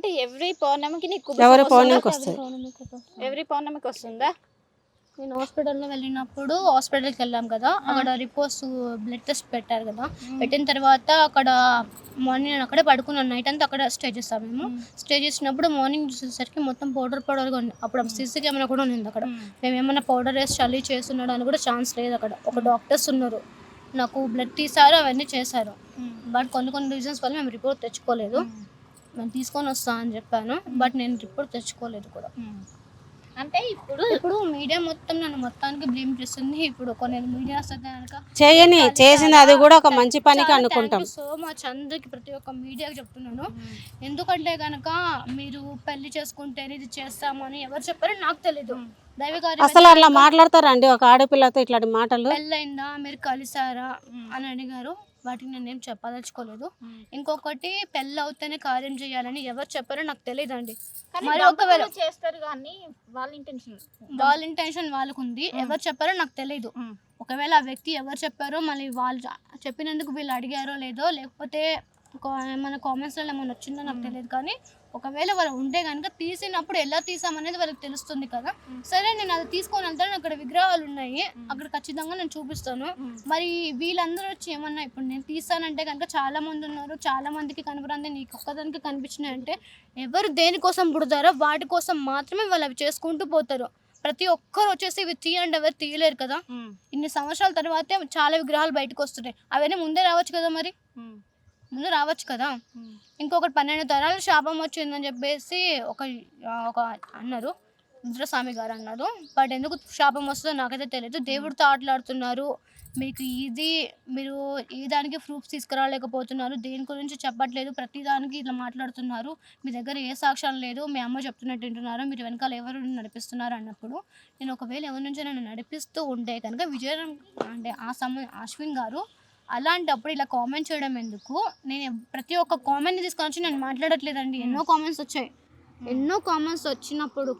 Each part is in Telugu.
అంటే ఎవ్రీ పౌర్ణమికి నీకు ఎవరి పౌర్ణమికి వస్తుంది. ఎవ్రీ పౌర్ణమికి వస్తుందా? నేను హాస్పిటల్లో వెళ్ళినప్పుడు హాస్పిటల్కి వెళ్ళాం కదా, అక్కడ రిపోర్ట్స్ బ్లడ్ టెస్ట్ పెట్టారు కదా. పెట్టిన తర్వాత అక్కడ మార్నింగ్ నేను అక్కడే పడుకున్నాను, నైట్ అంతా అక్కడ స్టే చేస్తాను. మేము స్టే చేసినప్పుడు మార్నింగ్ చూసేసరికి మొత్తం పౌడర్గా ఉంది. అప్పుడు సీసీ కెమెరా కూడా ఉంది అక్కడ. మేము ఏమైనా పౌడర్ వేసి చల్లి చేస్తున్నాడు అని కూడా ఛాన్స్ లేదు అక్కడ. ఒక డాక్టర్స్ ఉన్నారు, నాకు బ్లడ్ తీసారు, అవన్నీ చేశారు. బట్ కొన్ని రీజన్స్ వల్ల మేము రిపోర్ట్ తెచ్చుకోలేదు. నేను తీసుకొని వస్తా అని చెప్పాను, బట్ నేను రిపోర్ట్ తెచ్చుకోలేదు కూడా. అంటే ఇప్పుడు మీడియా మొత్తం నన్ను మొత్తానికి బ్లేమ్ చేస్తుంది. ఇప్పుడు కొన్ని మీడియా చేసింది అది కూడా ఒక మంచి పనికి అనుకుంటాం. సో మచ్ అందరికి, ప్రతి ఒక్క మీడియాకి చెప్తున్నాను. ఎందుకంటే కనుక మీరు పెళ్లి చేసుకుంటే ఇది చేస్తామని ఎవరు చెప్పారో నాకు తెలీదు. అసలు అలా మాట్లాడతారండి ఒక ఆడపిల్లతో ఇట్లాంటి మాటలు? పెళ్ళైందా, మీరు కలిసారా అని అడిగారు. వాటికి నేనేం చెప్పదలుచుకోలేదు. ఇంకొకటి, పెళ్ళి అవుతేనే కార్యం చేయాలని ఎవరు చెప్పారో నాకు తెలియదండి. మరి ఒకవేళ చేస్తారు కానీ వాళ్ళ ఇంటెన్షన్ వాళ్ళకు ఉంది, ఎవరు చెప్పారో నాకు తెలియదు. ఒకవేళ ఆ వ్యక్తి ఎవరు చెప్పారో, మళ్ళీ వాళ్ళు చెప్పినందుకు వీళ్ళు అడిగారో లేదో, లేకపోతే మన కామెంట్స్లో ఏమైనా వచ్చిందో నాకు తెలియదు. కానీ ఒకవేళ వాళ్ళు ఉంటే కనుక తీసినప్పుడు ఎలా తీసామనేది వాళ్ళకి తెలుస్తుంది కదా. సరే, నేను అది తీసుకొని వెళ్తాను, అక్కడ విగ్రహాలు ఉన్నాయి, అక్కడ ఖచ్చితంగా నేను చూపిస్తాను. మరి వీళ్ళందరూ వచ్చి ఏమన్నా, ఇప్పుడు నేను తీస్తానంటే కనుక చాలా మంది ఉన్నారు, చాలా మందికి కనపరంది, నీకు ఒక్కదానికి కనిపించినాయి అంటే ఎవరు దేనికోసం పుడతారో వాటి కోసం మాత్రమే వాళ్ళు అవి చేసుకుంటూ పోతారు. ప్రతి ఒక్కరు వచ్చేసి ఇవి తీయండి, ఎవరు తీయలేరు కదా. ఇన్ని సంవత్సరాల తర్వాతే చాలా విగ్రహాలు బయటకు వస్తున్నాయి. అవన్నీ ముందే రావచ్చు కదా, మరి ముందు రావచ్చు కదా. ఇంకొకటి 12 తరాలు శాపం వచ్చిందని చెప్పేసి ఒక అన్నారు, రుద్రస్వామి గారు అన్నారు. బట్ ఎందుకు శాపం వస్తుందో నాకైతే తెలియదు. దేవుడితో ఆటలాడుతున్నారు. మీకు మీరు ఈ దానికి ప్రూఫ్స్ తీసుకురాలేకపోతున్నారు, దేని గురించి చెప్పట్లేదు, ప్రతి దానికి ఇట్లా మాట్లాడుతున్నారు. మీ దగ్గర ఏ సాక్ష్యం లేదు, మీ అమ్మ చెప్తున్నట్టు వింటున్నారు, మీరు వెనకాల ఎవరు నడిపిస్తున్నారు అన్నప్పుడు, నేను ఒకవేళ ఎవరి నుంచి నన్ను నడిపిస్తూ ఉంటే కనుక విజయం అంటే అశ్విన్ గారు అలాంటప్పుడు ఇలా కామెంట్ చేయడం ఎందుకు? నేను ప్రతి ఒక్క కామెంట్ని తీసుకొని వచ్చి నేను మాట్లాడట్లేదండి. ఎన్నో కామెంట్స్ వచ్చాయి, ఎన్నో కామెంట్స్ వచ్చినప్పుడు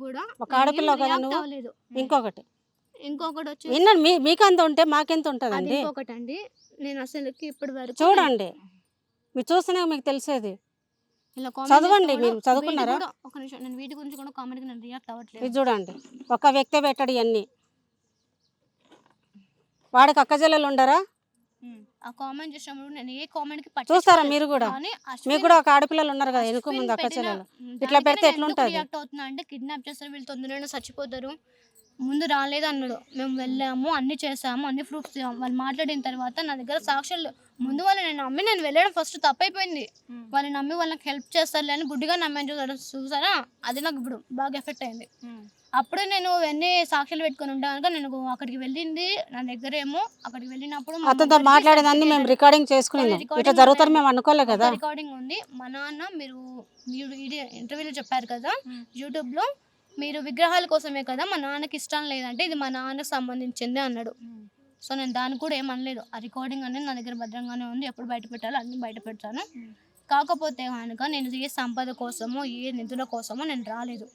కూడా ఒక ఆడపిల్ల అవ్వలేదు. ఇంకొకటి వచ్చి మీకు అంత ఉంటే మాకెంత ఉంటుందండి? ఇంకొకటి అండి, నేను అసలుకి ఇప్పటి వరకు చూడండి, మీరు చూస్తేనే మీకు తెలిసేది. చదవండి, మీరు చదువుకున్నారా? ఒక నిమిషం, నేను వీటి గురించి కూడా కామెంట్కి నేను రియాక్ట్ అవ్వట్లేదు. ఇది చూడండి, ఒక వ్యక్తి పెట్టాడు ఇవన్నీ, వాడికి అక్కజల్లెలు ఉండరా? ఆ కామెంట్ చేసినప్పుడు నేను ఏ కామెంట్కి చూస్తారా? మీరు కూడా, మీకు కూడా ఒక ఆడపిల్లలు ఉన్నారు కదా, వెనుక ముందు అక్కచెల్లెలు, ఇట్లా పెడితే ఎట్లుంటుంది? రియాక్ట్ అవుతున్నా అంటే, కిడ్నాప్ చేస్తారు, వీళ్ళు తొందరగా చచ్చిపోతారు, ముందు రాలేదు అన్నాడు. మేము వెళ్ళాము, అన్ని చేసాము, అన్ని ప్రూఫ్స్ వాళ్ళు మాట్లాడిన తర్వాత నా దగ్గర సాక్ష్యాలు ముందు వాళ్ళు నేను నమ్మి నేను వెళ్ళడం ఫస్ట్ తప్పైపోయింది. వాళ్ళు నమ్మి వాళ్ళకి హెల్ప్ చేస్తారు అని గుడ్డిగా నమ్మని చూసారా, అది నాకు ఇప్పుడు బాగా ఎఫెక్ట్ అయింది. అప్పుడు నేను ఎన్ని సాక్ష్యాలు పెట్టుకుని ఉంటాను. నేను అక్కడికి వెళ్ళింది, నా దగ్గర ఏమో అక్కడికి వెళ్ళినప్పుడు అతనితో మాట్లాడేదాన్ని మేము రికార్డింగ్ చేసుకున్నాం. ఇట్లా జరుగుతారు మేము అనుకోలేదు కదా. రికార్డింగ్ ఉంది. మా నాన్న మీరు ఇంటర్వ్యూలో చెప్పారు కదా యూట్యూబ్లో, మీరు విగ్రహాల కోసమే కదా, మా నాన్నకి ఇష్టం లేదంటే ఇది మా నాన్నకు సంబంధించింది అన్నాడు. సో నేను దానికి కూడా ఏమనలేదు. ఆ రికార్డింగ్ అనేది నా దగ్గర భద్రంగానే ఉంది, ఎప్పుడు బయట పెట్టాలో అన్నీ బయట పెడతాను. కాకపోతే కనుక నేను ఏ సంపద కోసమో ఏ నిధుల కోసమో నేను రాలేదు.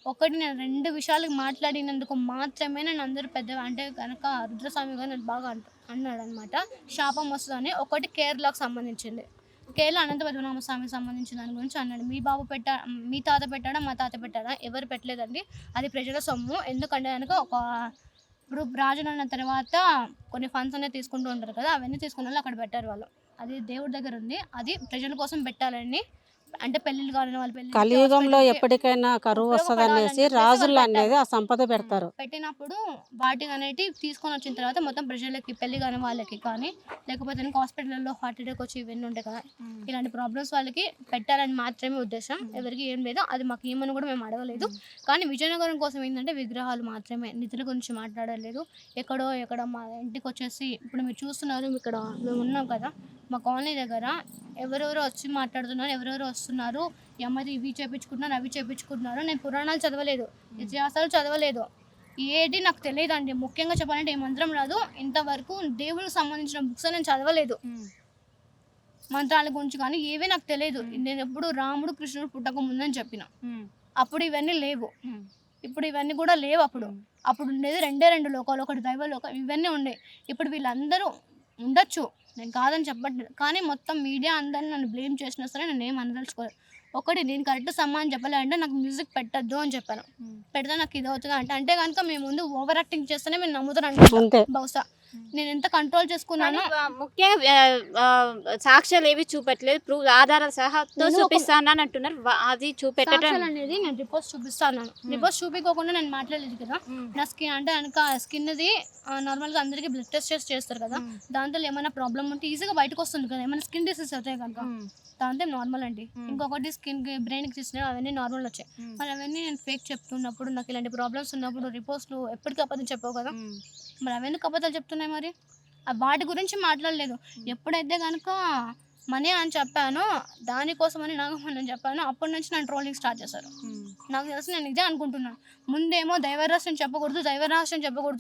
ఒకటి, నేను 2 విషయాలకు మాట్లాడినందుకు మాత్రమే నేను అందరూ పెద్ద అంటే కనుక రుద్రస్వామి గారు నేను బాగా అన్నాడు అనమాట, శాపం వస్తుందని. ఒకటి కేరళకు సంబంధించింది, కేరళ అనంత పద్మనాభ స్వామికి సంబంధించిన దాని గురించి అన్నాడు. మీ తాత పెట్టాడా, మా తాత పెట్టాడా, ఎవరు పెట్టలేదండి, అది ప్రజల సొమ్ము. ఎందుకంటే కనుక ఇప్పుడు రాజులు అన్న తర్వాత కొన్ని ఫండ్స్ అనేది తీసుకుంటూ ఉంటారు కదా, అవన్నీ తీసుకున్న వాళ్ళు అక్కడ పెట్టారు వాళ్ళు. అది దేవుడి దగ్గర ఉంది, అది ప్రజల కోసం పెట్టాలని. అంటే పెళ్ళిళ్ళు కావాలని వాళ్ళు కలియుగంలో ఎప్పటికైనా కరువు వస్తుంది అనేసి రాజులు అనేది ఆ సంపద పెడతారు. పెట్టినప్పుడు వాటిని అనేటివి తీసుకొని వచ్చిన తర్వాత మొత్తం ప్రజలకి, పెళ్లి కాని వాళ్ళకి కానీ, లేకపోతే హాస్పిటల్లో హార్ట్ అటాక్ వచ్చి ఇవన్నీ ఉంటాయి కదా, ఇలాంటి ప్రాబ్లమ్స్ వాళ్ళకి పెట్టాలని మాత్రమే ఉద్దేశం, ఎవరికి ఏం లేదు. అది మాకు ఏమని కూడా మేము అడగలేదు. కానీ విజయనగరం కోసం ఏంటంటే విగ్రహాలు మాత్రమే, నిధుల గురించి మాట్లాడలేదు. ఎక్కడ మా ఇంటికి వచ్చేసి ఇప్పుడు మీరు చూస్తున్నారు, ఇక్కడ మేము ఉన్నాం కదా, మా కాలనీ దగ్గర ఎవరెవరో వచ్చి మాట్లాడుతున్నారు, ఎవరెవరో వస్తున్నారు, అమ్మది ఇవి చేయించుకుంటున్నారు, అవి చేయించుకుంటున్నారు. నేను పురాణాలు చదవలేదు, ఇతిహాసాలు చదవలేదు, ఏది నాకు తెలియదండి. ముఖ్యంగా చెప్పాలంటే ఏ మంత్రం రాదు. ఇంతవరకు దేవుడికి సంబంధించిన బుక్స్ నేను చదవలేదు, మంత్రాల గురించి కానీ ఏవీ నాకు తెలియదు. నేను ఎప్పుడు రాముడు కృష్ణుడు పుట్టక ముందని చెప్పిన, అప్పుడు ఇవన్నీ లేవు, ఇప్పుడు ఇవన్నీ కూడా లేవు. అప్పుడు ఉండేది 2 లోకాలు, ఒకటి దైవ లోకం, ఇవన్నీ ఉండే. ఇప్పుడు వీళ్ళందరూ ఉండొచ్చు, నేను కాదని చెప్పట్లేదు, కానీ మొత్తం మీడియా అందరిని నన్ను బ్లేమ్ చేసినా సరే నేను ఏం అనదలుచుకోలేదు. ఒకటి నేను కరెక్ట్ సమాధానం చెప్పలే అంటే నాకు మ్యూజిక్ పెట్టద్దు అని చెప్పాను. పెడితే నాకు ఇది అవుతుంది అంటే కనుక మేము ముందు ఓవర్ యాక్టింగ్ చేస్తేనే మీరు నమ్ముతారు అంటే బహుశా నేను ఎంత కంట్రోల్ చేసుకున్నాను. ముఖ్యంగా సాక్ష్యాలు ఏవి చూపెట్టలేదు, ప్రూఫ్ ఆధారాల సహాతో చూపిస్తాను అని అంటున్నారు. అది చూపెట్టడం అనేది నేను రిపోర్ట్స్ చూపిస్తాను. రిపోర్ట్స్ చూపించకుండా నేను మాట్లాడలేదు కదా. నా స్కిన్ అంటే కనుక స్కిన్ది నార్మల్గా అందరికీ బ్లడ్ టెస్ట్ చేస్తారు కదా, దాంతో ఏమైనా ప్రాబ్లం ఉంటే ఈజీగా బయటకు వస్తుంది కదా, ఏమైనా స్కిన్ డిసీజ్ అవుతాయి కనుక దాంతో నార్మల్ అండి. ఇంకొకటి స్కిన్కి బ్రెయిన్కి తీసినవి అవన్నీ నార్మల్ వచ్చాయి. మరి అవన్నీ నేను ఫేక్ చెప్తున్నప్పుడు నాకు ఇలాంటి ప్రాబ్లమ్స్ ఉన్నప్పుడు రిపోర్ట్స్లు ఎప్పటికీ అబద్ధం చెప్పావు కదా, మరి అవెందుకు అబద్ధాలు చెప్తున్నాయి? మరి వాటి గురించి మాట్లాడలేదు. ఎప్పుడైతే కనుక మనీ అని చెప్పానో దానికోసమని నాగమని చెప్పాను, అప్పటి నుంచి నన్ను ట్రోలింగ్ స్టార్ట్ చేశారు. నాకు తెలిసి నేను ఇదే అనుకుంటున్నాను. ముందేమో దైవరహస్యం చెప్పకూడదు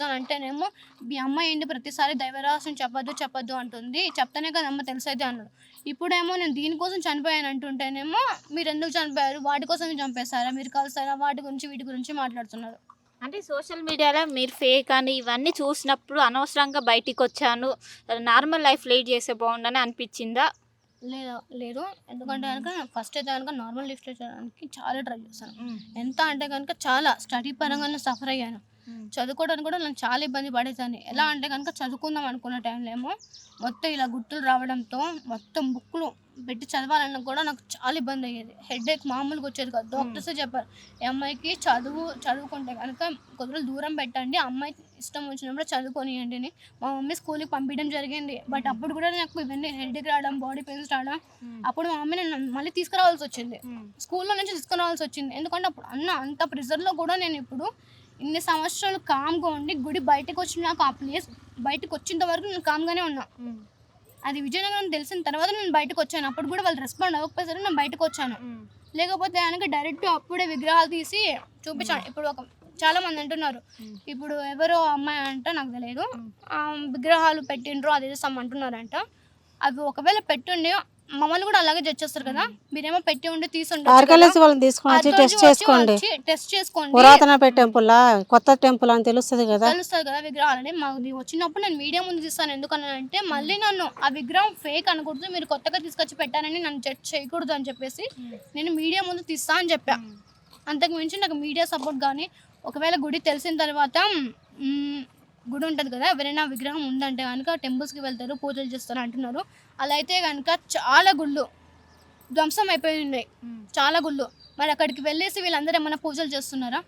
అని అంటేనేమో మీ అమ్మ ఏంటి ప్రతిసారి దైవరహస్యం చెప్పొద్దు అంటుంది, చెప్తానే కదా అమ్మ తెలిసైతే అన్నాడు. ఇప్పుడేమో నేను దీనికోసం చనిపోయాను అంటుంటేనేమో మీరు ఎందుకు చనిపోయారు, వాటి కోసం చంపేస్తారా, మీరు కలిసారా, వీటి గురించి మాట్లాడుతున్నారు. అంటే సోషల్ మీడియాలో మీరు ఫేక్ అని ఇవన్నీ చూసినప్పుడు అనవసరంగా బయటికి వచ్చాను, నార్మల్ లైఫ్ లీడ్ చేసే బాగుండని అనిపించిందా? లేదు, ఎందుకంటే కనుక ఫస్ట్ అయితే కనుక నార్మల్ లిఫ్ట్ చేయడానికి చాలా ట్రై చేశాను. ఎంత అంటే కనుక చాలా స్టడీ పరంగా సఫర్ అయ్యాను. చదువుకోవడానికి కూడా నేను చాలా ఇబ్బంది పడేదాన్ని. ఎలా అంటే కనుక చదువుకుందాం అనుకున్న టైంలో ఏమో మొత్తం ఇలా గుర్తులు రావడంతో మొత్తం బుక్లు పెట్టి చదవాలన్నా కూడా నాకు చాలా ఇబ్బంది అయ్యేది. హెడేక్ మామూలుగా వచ్చేది కాదు. డాక్టర్సే చెప్పారు, ఈ అమ్మాయికి చదువుకుంటే కనుక కొద్దిగా దూరం పెట్టండి, అమ్మాయి ఇష్టం వచ్చినప్పుడు చదువుకొనియండి అని మా మమ్మీ స్కూల్కి పంపించడం జరిగింది. బట్ అప్పుడు కూడా నాకు ఇవన్నీ హెడేక్ రావడం, బాడీ పెయిన్స్ రావడం, అప్పుడు మా మమ్మీ నేను మళ్ళీ తీసుకురావాల్సి వచ్చింది, స్కూల్లో నుంచి తీసుకురావాల్సి వచ్చింది. ఎందుకంటే అప్పుడు అంత ప్రెజర్లో కూడా నేను ఇప్పుడు ఇన్ని సంవత్సరాలు కామ్గా ఉండి గుడి బయటకు వచ్చిన నాకు ఆ ప్లేస్ బయటకు వచ్చేంత వరకు నేను కామ్గానే ఉన్నా. అది విజయనగరం తెలిసిన తర్వాత నేను బయటకు వచ్చాను. అప్పుడు కూడా వాళ్ళు రెస్పాండ్ అవ్వకపోయేసరికి నేను బయటకు వచ్చాను. లేకపోతే కనుక డైరెక్ట్ అప్పుడే విగ్రహాలు తీసి చూపించాను. ఇప్పుడు చాలా మంది అంటున్నారు, ఇప్పుడు ఎవరో అమ్మాయి అంట నాకు తెలియదు విగ్రహాలు పెట్టిండ్రు అదేదో సమ్ అంటున్నారంట. అవి ఒకవేళ పెట్టుండి మమ్మల్ని కూడా అలాగే జడ్జ్ చేస్తారు కదా, మీరేమో పెట్టి ఉండి టెస్ట్ చేసుకోండి పురాతన టెంపుల్ కొత్త టెంపుల్ అని తెలుస్తుంది కదా విగ్రహాలని. మాది వచ్చినప్పుడు నేను మీడియా ముందు తీస్తాను. ఎందుకనంటే మళ్ళీ నన్ను ఆ విగ్రహం ఫేక్ అనకూడదు, మీరు కొత్తగా తీసుకొచ్చి పెట్టారని నన్ను జడ్జ్ చేయకూడదు అని చెప్పేసి నేను మీడియా ముందు తీస్తా అని చెప్పా. అంతకు మించి నాకు మీడియా సపోర్ట్ కానీ, ఒకవేళ గుడి తెలిసిన తర్వాత గుడి ఉంటుంది కదా, ఎవరైనా విగ్రహం ఉందంటే కనుక టెంపుల్స్కి వెళ్తారు, పూజలు చేస్తారు అంటున్నారు. అలా అయితే కనుక చాలా గుళ్ళు ధ్వంసం అయిపోయి ఉన్నాయి, చాలా గుళ్ళు. మరి అక్కడికి వెళ్ళేసి వీళ్ళందరూ ఏమైనా పూజలు చేస్తున్నారా?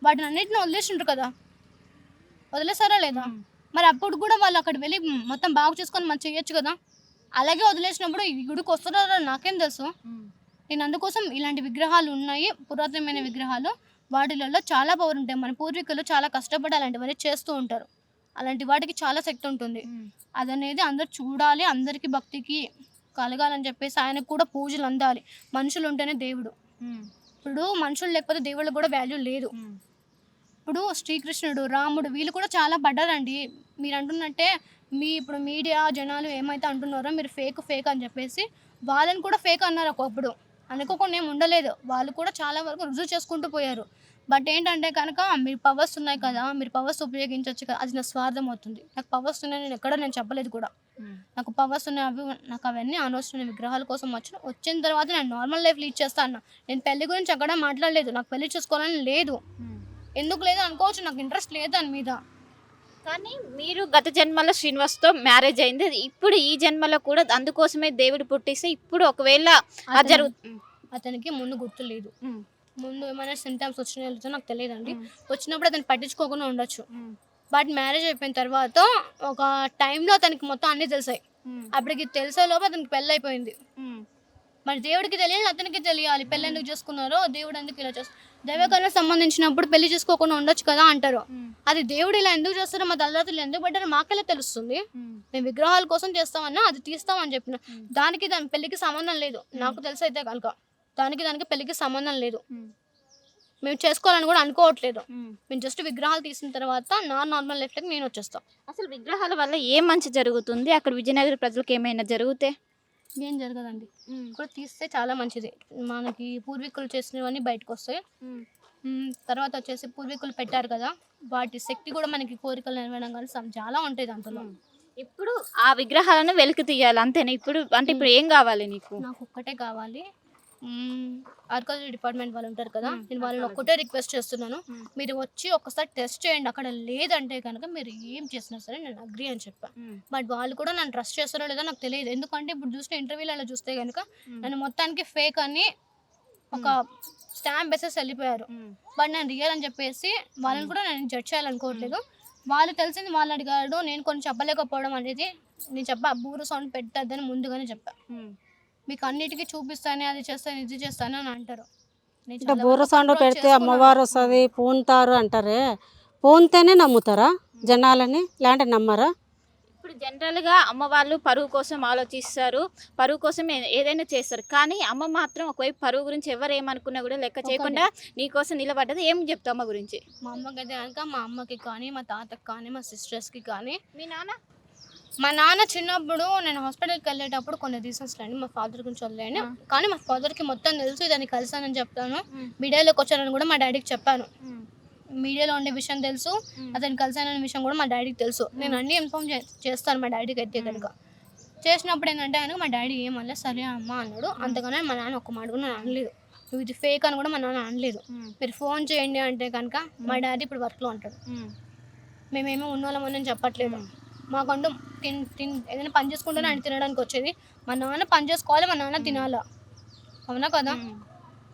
వాటిని అన్నింటినీ వదిలేసిండ్రు కదా, వదిలేసారా లేదా? మరి అప్పుడు కూడా వాళ్ళు అక్కడికి వెళ్ళి మొత్తం బాగు చేసుకొని మనం చేయొచ్చు కదా. అలాగే వదిలేసినప్పుడు ఈ గుడికి వస్తున్నారో నాకేం తెలుసు. నేను అందుకోసం ఇలాంటి విగ్రహాలు ఉన్నాయి, పురాతనమైన విగ్రహాలు, వాటిలలో చాలా పవర్ ఉంటాయి. మన పూర్వీకులు చాలా కష్టపడి అలాంటివన్నీ చేస్తూ ఉంటారు. అలాంటి వాటికి చాలా శక్తి ఉంటుంది. అదనేది అందరు చూడాలి, అందరికీ భక్తికి కలగాలని చెప్పేసి ఆయనకు కూడా పూజలు అందాలి. మనుషులు ఉంటేనే దేవుడు. ఇప్పుడు మనుషులు లేకపోతే దేవుళ్ళకి కూడా వాల్యూ లేదు. ఇప్పుడు శ్రీకృష్ణుడు, రాముడు వీళ్ళు కూడా చాలా పడ్డారండి. మీరు అంటున్నట్టే ఇప్పుడు మీడియా జనాలు ఏమైతే అంటున్నారో మీరు ఫేక్ అని చెప్పేసి వాళ్ళని కూడా ఫేక్ అన్నారు ఒకప్పుడు. అనుకోకుండా ఏమి ఉండలేదు, వాళ్ళు కూడా చాలా వరకు రుజువు చేసుకుంటూ పోయారు. బట్ ఏంటంటే కనుక మీరు పవర్స్ ఉన్నాయి కదా, మీరు పవర్స్ ఉపయోగించవచ్చు కదా, అది నా స్వార్థం అవుతుంది. నాకు పవర్స్ ఉన్నాయి నేను చెప్పలేదు కూడా, నాకు పవర్స్ ఉన్నాయి, నాకు అవన్నీ అనవసరమైన విగ్రహాల కోసం వచ్చిన తర్వాత నేను నార్మల్ లైఫ్ లీడ్ చేస్తాను. నేను పెళ్లి గురించి అక్కడ మాట్లాడలేదు, నాకు పెళ్లి చేసుకోవాలని లేదు. ఎందుకు లేదు అనుకోవచ్చు, నాకు ఇంట్రెస్ట్ లేదు దాని మీద. కానీ మీరు గత జన్మలో శ్రీనివాస్తో మ్యారేజ్ అయింది, ఇప్పుడు ఈ జన్మలో కూడా అందుకోసమే దేవుడు పుట్టిస్తే ఇప్పుడు ఒకవేళ అతనికి ముందు గుర్తు లేదు, ముందు ఏమైనా సింటమ్స్ వచ్చినాయో నాకు తెలియదండి. వచ్చినప్పుడు అతను పట్టించుకోకుండా ఉండొచ్చు. బట్ మ్యారేజ్ అయిపోయిన తర్వాత ఒక టైంలో అతనికి మొత్తం అన్నీ తెలిసాయి. అప్పటికి తెలిసే లోపు అతనికి పెళ్ళి అయిపోయింది. మరి దేవుడికి తెలియాలి, అతనికి తెలియాలి పెళ్ళి ఎందుకు చేసుకున్నారో, దేవుడు ఎందుకు ఇలా చేస్తారు. దైవకార్యం సంబంధించినప్పుడు పెళ్లి చేసుకోకుండా ఉండొచ్చు కదా అంటారు. అది దేవుడు ఇలా ఎందుకు చేస్తారో, మా తల్లిదండ్రులు ఎందుకు పెట్టారో మాకెలా తెలుస్తుంది. మేము విగ్రహాల కోసం చేస్తామన్నా అది తీస్తామని చెప్పిన దాని పెళ్లికి సంబంధం లేదు. నాకు తెలిసి అయితే కనుక దానికి పెళ్లికి సంబంధం లేదు. మేము చేసుకోవాలని కూడా అనుకోవట్లేదు. మేము జస్ట్ విగ్రహాలు తీసిన తర్వాత నార్మల్ లైఫ్లోకి నేను వచ్చేస్తాను. అసలు విగ్రహాల వల్ల ఏం మంచి జరుగుతుంది అక్కడ విజయనగర ప్రజలకు? ఏమైనా జరిగితే ఏం జరగదండి, కూడా తీస్తే చాలా మంచిది. మనకి పూర్వీకులు చేసినవన్నీ బయటకు వస్తాయి. తర్వాత వచ్చేసి పూర్వీకులు పెట్టారు కదా, వాటి శక్తి కూడా మనకి కోరికలు నెరవేరడం కానీ చాలా ఉంటాయి దాంట్లో. ఇప్పుడు ఆ విగ్రహాలను వెలికి తీయాలి అంతేనా? ఇప్పుడు అంటే ఇప్పుడు ఏం కావాలి నీకు? నాకు ఒక్కటే కావాలి. ఆర్కాలజీ డిపార్ట్మెంట్ వాళ్ళు ఉంటారు కదా, నేను వాళ్ళని ఒక్కటే రిక్వెస్ట్ చేస్తున్నాను, మీరు వచ్చి ఒకసారి టెస్ట్ చేయండి. అక్కడ లేదంటే కనుక మీరు ఏం చేసినా సరే నేను అగ్రీ అని చెప్పాను. బట్ వాళ్ళు కూడా నన్ను ట్రస్ట్ చేస్తారో లేదో నాకు తెలియదు. ఎందుకంటే ఇప్పుడు చూసిన ఇంటర్వ్యూలలో చూస్తే కనుక నన్ను మొత్తానికి ఫేక్ అని ఒక స్టాంప్ వేసేసి వెళ్ళిపోయారు. బట్ నేను రియల్ అని చెప్పేసి వాళ్ళని కూడా నేను జడ్జ్ చేయాలనుకోవట్లేదు. వాళ్ళు తెలిసింది వాళ్ళు అడిగాడు, నేను కొన్ని చెప్పలేకపోవడం అనేది నేను చెప్పా. బూరు సౌండ్ పెట్టద్దని ముందుగానే చెప్పా. మీకు అన్నిటికీ చూపిస్తానే, అది చేస్తాను ఇది చేస్తాను అని అంటారు. అంటే బూర సౌండ్ పెడితే అమ్మవారు వస్తుంది పూనుతారు అంటారే, పూనితేనే నమ్ముతారా జనాలని, లేదంటే నమ్మరా? ఇప్పుడు జనరల్గా అమ్మ వాళ్ళు పరువు కోసం ఆలోచిస్తారు, పరువు కోసం ఏదైనా చేస్తారు. కానీ అమ్మ మాత్రం ఒకవైపు పరువు గురించి ఎవరు ఏమనుకున్నా కూడా లెక్క చేయకుండా నీకోసం నిలబడ్డది. ఏం చెప్తావు అమ్మ గురించి? మా అమ్మకి అయితే కనుక మా అమ్మకి కానీ, మా తాతకి కానీ, మా సిస్టర్స్కి కానీ. మీ నాన్న? మా నాన్న చిన్నప్పుడు నేను హాస్పిటల్కి వెళ్ళేటప్పుడు కొన్ని రీజన్స్ లేండి, మా ఫాదర్ గురించి వదిలేండి, కానీ మా ఫాదర్కి మొత్తం తెలుసు. ఇదని కలిసానని చెప్తాను, మీడియాలోకి వచ్చానని కూడా మా డాడీకి చెప్పాను. మీడియాలో ఉండే విషయం తెలుసు, అతను కలిసాననే విషయం కూడా మా డాడీకి తెలుసు. నేను అన్నీ ఇన్ఫార్మ్ చేస్తాను మా డాడీకి అయితే కనుక. చేసినప్పుడు ఏంటంటే కనుక మా డాడీ ఏమన్నా సరే అమ్మ అన్నాడు. అంతగానే మా నాన్న ఒక్క మాట కూడా నేను అనలేదు. నువ్వు ఇది ఫేక్ అని కూడా మా నాన్న అనలేదు. మీరు ఫోన్ చేయండి అంటే కనుక మా డాడీ ఇప్పుడు వర్క్లో ఉంటాడు. మేమేమో ఉన్నోళ్ళమని చెప్పట్లేదు. మాకంటూ ఏదైనా పని చేసుకుంటూనే ఆయన తినడానికి వచ్చేది. మా నాన్న పని చేసుకోవాలి, మా నాన్న తినాలా, అవునా కదా?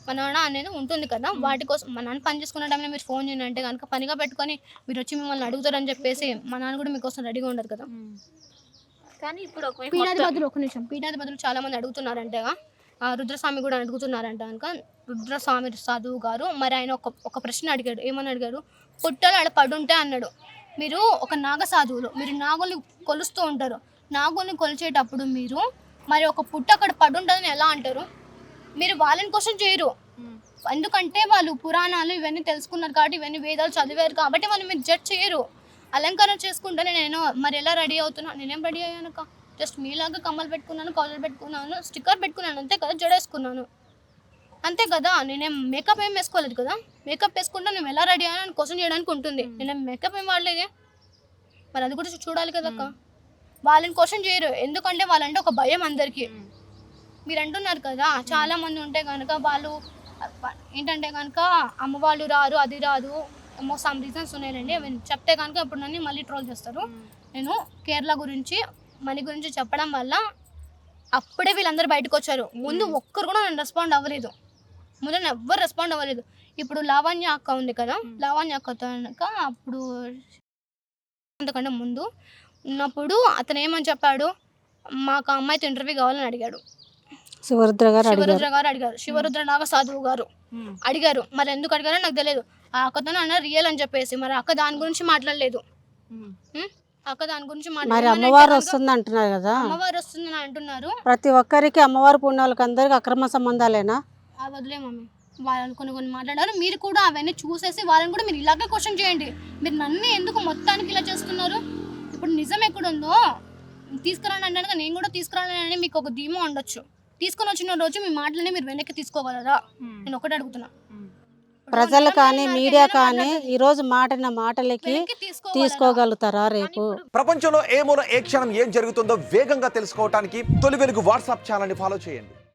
మా నాన్న అనేది ఉంటుంది కదా, వాటి కోసం మా నాన్న పని చేసుకునే టైంలో మీరు ఫోన్ చేయండి అంటే కనుక పనిగా పెట్టుకొని మీరు వచ్చి మిమ్మల్ని అడుగుతారని చెప్పేసి మా నాన్న కూడా మీకోసం రెడీగా ఉండదు కదా. కానీ ఇప్పుడు పీఠాధిపతులు ఒక నిమిషం, పీఠాధిపతులు చాలా మంది అడుగుతున్నారంటే, రుద్రస్వామి కూడా అడుగుతున్నారంట కనుక. రుద్రస్వామి సాధువు గారు మరి ఆయన ఒక ప్రశ్న అడిగాడు. ఏమని అడిగాడు? పుట్టలు ఆడ పడుంటే అన్నాడు. మీరు ఒక నాగ సాధువులు, మీరు నాగుల్ని కొలుస్తూ ఉంటారు. నాగుల్ని కొలిచేటప్పుడు మీరు మరి ఒక పుట్ట అక్కడ పడుంటుందని ఎలా అంటారు? మీరు వాళ్ళని క్వశ్చన్ చేయరు, ఎందుకంటే వాళ్ళు పురాణాలు ఇవన్నీ తెలుసుకున్నారు కాబట్టి, ఇవన్నీ వేదాలు చదివారు కాబట్టి వాళ్ళు మీరు జడ్జ్ చేయరు. అలంకరణ చేసుకుంటే నేను మరి ఎలా రెడీ అవుతున్నా? నేనేం రెడీ అయ్యాను? జస్ట్ మీలాగా కమ్మలు పెట్టుకున్నాను, కాలర్ పెట్టుకున్నాను, స్టిక్కర్ పెట్టుకున్నాను, అంతే కదా. జడేసుకున్నాను అంతే కదా. నేనేం మేకప్ ఏం వేసుకోలేదు కదా. మేకప్ వేసుకుంటే నేను ఎలా రెడీ అయ్యాను అని క్వశ్చన్ చేయడానికి ఉంటుంది. నేనేం మేకప్ ఏం వాడలేదే, మరి అది కూడా చూడాలి కదా అక్క. వాళ్ళని క్వశ్చన్ చేయరు, ఎందుకంటే వాళ్ళంటే ఒక భయం అందరికీ. మీరు అంటున్నారు కదా చాలా మంది ఉంటే కనుక వాళ్ళు ఏంటంటే కనుక అమ్మ వాళ్ళు రారు, అది రాదు, ఏమో సమ్ రీజన్స్ ఉన్నాయండి. అవి చెప్తే కనుక ఇప్పుడు నన్ను మళ్ళీ ట్రోల్ చేస్తారు. నేను కేరళ గురించి మనీ గురించి చెప్పడం వల్ల అప్పుడే వీళ్ళందరూ బయటకు వచ్చారు. ముందు ఒక్కరు కూడా నన్ను రెస్పాండ్ అవ్వలేదు, ముందు నన్ను ఎవ్వరు రెస్పాండ్ అవ్వలేదు. ఇప్పుడు లావణ్య అక్క ఉంది కదా, లావణ్య అక్కతో కనుక అప్పుడు అంతకంటే ముందు ఉన్నప్పుడు అతను ఏమని చెప్పాడు, మాకు అమ్మాయితో ఇంటర్వ్యూ కావాలని అడిగాడు. శివరుద్ర గారు అడిగారు, శివరుద్ర నాగ సాధువు గారు అడిగారు. మరి ఎందుకు అడిగారో నాకు తెలియదు. ఆ అక్కతో అన్నారు రియల్ అని చెప్పేసి, మరి అక్క దాని గురించి మాట్లాడలేదు. అక్క దాని గురించి మరి అమ్మవారు వస్తుంది అంటున్నారు కదా, అమ్మవారు వస్తుందని అంటున్నారు. ప్రతి ఒక్కరికి అమ్మవారు పుణ్యాలకు అందరికి అక్రమ సంబంధాలేనా? వదిలే మమ్మీ, వాళ్ళని కొన్ని మాట్లాడారు. మీరు కూడా అవన్నీ చూసేసి వాళ్ళని కూడా మీరు ఇలాగే క్వశ్చన్ చేయండి. మీరు నన్ను ఎందుకు మొత్తానికి ఇలా చేస్తున్నారు? ఇప్పుడు నిజం ఎక్కడుందో తీసుకురాని అంటే నేను కూడా తీసుకురాలని మీకు ఒక ధీమా ఉండొచ్చు. తీసుకొని వచ్చిన రోజు మీ మాటలని మీరు వెనక్కి తీసుకోగలరా? నేను ఒకటి అడుగుతున్నా. ప్రజలు కానీ మీడియా కానీ ఈ రోజు మాటన మాటలకి తీసుకోగలుగుతారా రేపు? ప్రపంచంలో ఏ మూల ఏ క్షణం ఏం జరుగుతుందో వేగంగా తెలుసుకోవడానికి తొలి వెలుగు వాట్సాప్ ఛానల్ని ఫాలో చేయండి.